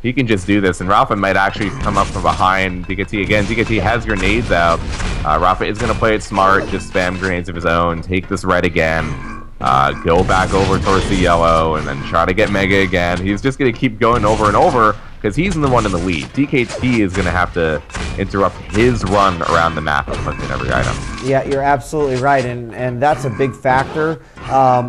he can just do this. And Rafa might actually come up from behind DKT again. DKT has grenades out. Rafa is going to play it smart, just spam grenades of his own, take this red again, go back over towards the yellow, and then try to get Mega again. He's just going to keep going over and over because he's the one in the lead. DKT is going to have to interrupt his run around the map of collecting every item. Yeah, you're absolutely right, and that's a big factor.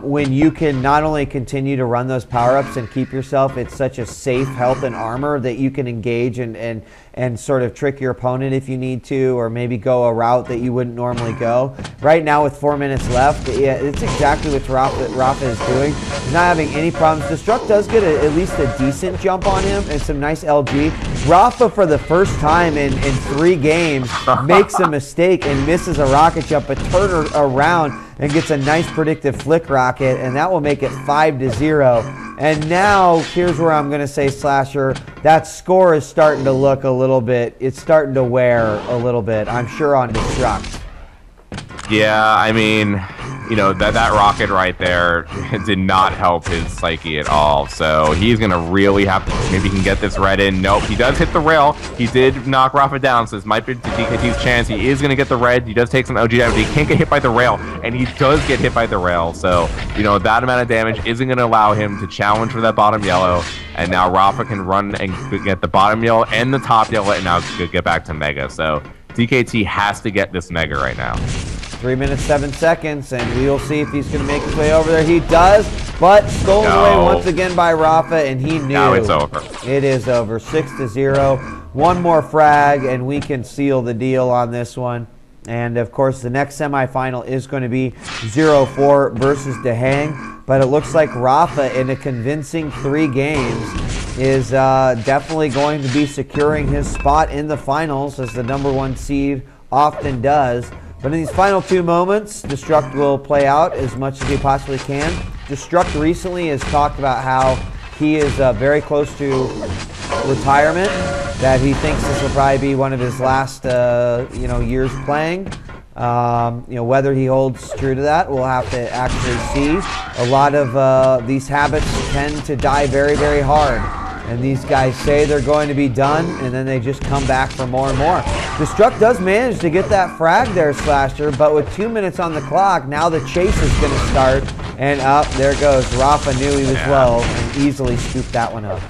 When you can not only continue to run those power-ups and keep yourself at such a safe health and armor that you can engage and sort of trick your opponent if you need to, or maybe go a route that you wouldn't normally go. Right now with 4 minutes left, yeah, it's exactly what Rafa is doing. He's not having any problems. Destruct does get at least a decent jump on him and some nice LG. Rafa, for the first time in 3 games, makes a mistake and misses a rocket jump, but turns around and gets a nice predictive flick rocket, and that will make it 5-0. And now, here's where I'm going to say, Slasher, that score is starting to look a little bit, it's starting to wear a little bit, I'm sure, on Destruct. Yeah, I mean, you know, that rocket right there did not help his psyche at all. So he's going to really have to, maybe he can get this red in. Nope, he does hit the rail. He did knock Rafa down, so this might be DKT's chance. He is going to get the red. He does take some OG damage. He can't get hit by the rail, and he does get hit by the rail. So, you know, that amount of damage isn't going to allow him to challenge for that bottom yellow. And now Rafa can run and get the bottom yellow and the top yellow, and now get back to Mega. So DKT has to get this Mega right now. 3 minutes, 7 seconds, and we'll see if he's going to make his way over there. He does, but stolen away once again by Rafa, and he knew. Now it's over. It is over. 6-0. One more frag, and we can seal the deal on this one. And, of course, the next semifinal is going to be 0-4 versus Dehang. But it looks like Rafa, in a convincing 3 games, is definitely going to be securing his spot in the finals, as the #1 seed often does. But in these final 2 moments, Destruct will play out as much as he possibly can. Destruct recently has talked about how he is very close to retirement, that he thinks this will probably be one of his last years playing. Whether he holds true to that, we'll have to actually see. A lot of these habits tend to die very, very hard. And these guys say they're going to be done, and then they just come back for more and more. Destruct does manage to get that frag there, Slasher, but with 2 minutes on the clock, now the chase is going to start. And up, there goes. Rafa knew he was low and easily scooped that one up.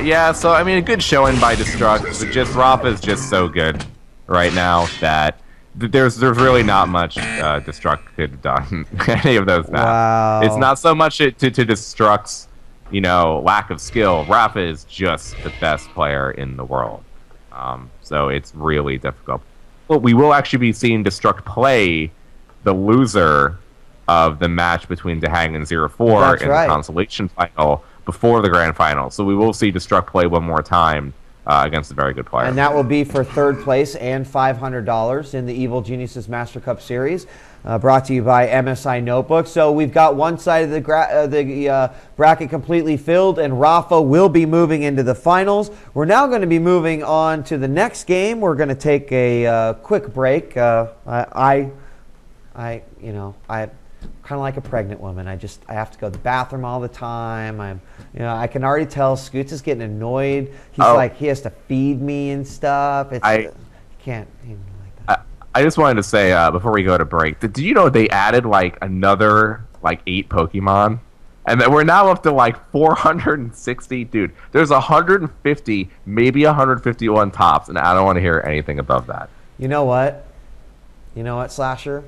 Yeah, so, I mean, a good showing by Destruct, but just Rafa is just so good right now that there's really not much Destruct could have done any of those maps. Wow. It's not so much to Destruct's, you know, lack of skill. Rafa is just the best player in the world. So it's really difficult. Well, we will actually be seeing Destruct play the loser of the match between Dehang and 0-4 in the consolation final before the grand final. So we will see Destruct play one more time against a very good player. And that will be for 3rd place and $500 in the Evil Geniuses Master Cup Series, brought to you by MSI Notebooks. So we've got one side of the bracket completely filled, and Rafa will be moving into the finals. We're now going to be moving on to the next game. We're going to take a quick break. I'm kind of like a pregnant woman. I have to go to the bathroom all the time. I can already tell Scoots is getting annoyed. He's like, he has to feed me and stuff. He can't even like that. I just wanted to say before we go to break, did you know they added like another 8 Pokemon? And then we're now up to like 460. Dude, there's 150, maybe 151 tops, and I don't want to hear anything above that. You know what? Slasher?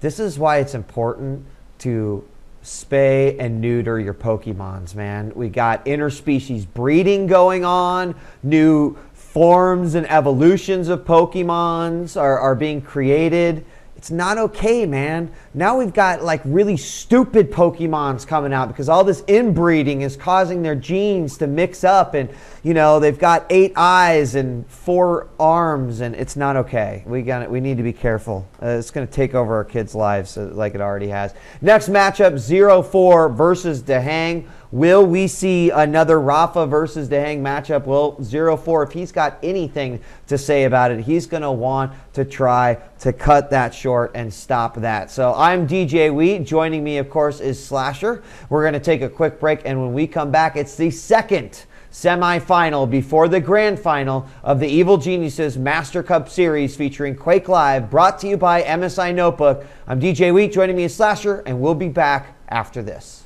This is why it's important to spay and neuter your Pokemons, man. We got interspecies breeding going on. New forms and evolutions of Pokemons are being created. It's not okay, man. Now we've got like really stupid Pokemons coming out because all this inbreeding is causing their genes to mix up, and they've got 8 eyes and 4 arms, and it's not okay. We need to be careful. It's going to take over our kids' lives like it already has. Next matchup, 0-4 versus Dehang. Will we see another Rafa versus DeHang matchup? Well, 0-4, if he's got anything to say about it, he's going to want to try to cut that short and stop that. So I'm DJ Wheat. Joining me, of course, is Slasher. We're going to take a quick break, and when we come back, it's the second semifinal before the grand final of the Evil Geniuses Master Cup Series featuring Quake Live, brought to you by MSI Notebook. I'm DJ Wheat. Joining me is Slasher, and we'll be back after this.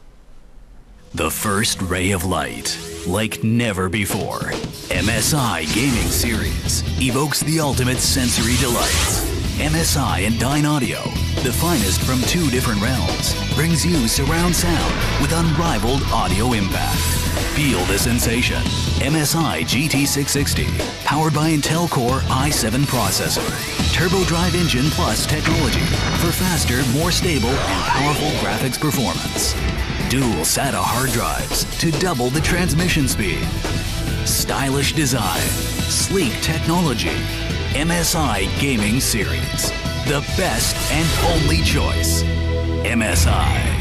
The first ray of light, like never before. MSI Gaming Series evokes the ultimate sensory delight. MSI and Dyn Audio, the finest from two different realms, brings you surround sound with unrivaled audio impact. Feel the sensation. MSI GT660, powered by Intel Core i7 processor. Turbo Drive Engine Plus technology for faster, more stable, and powerful graphics performance. Dual SATA hard drives to double the transmission speed. Stylish design, sleek technology. MSI Gaming Series, the best and only choice. MSI.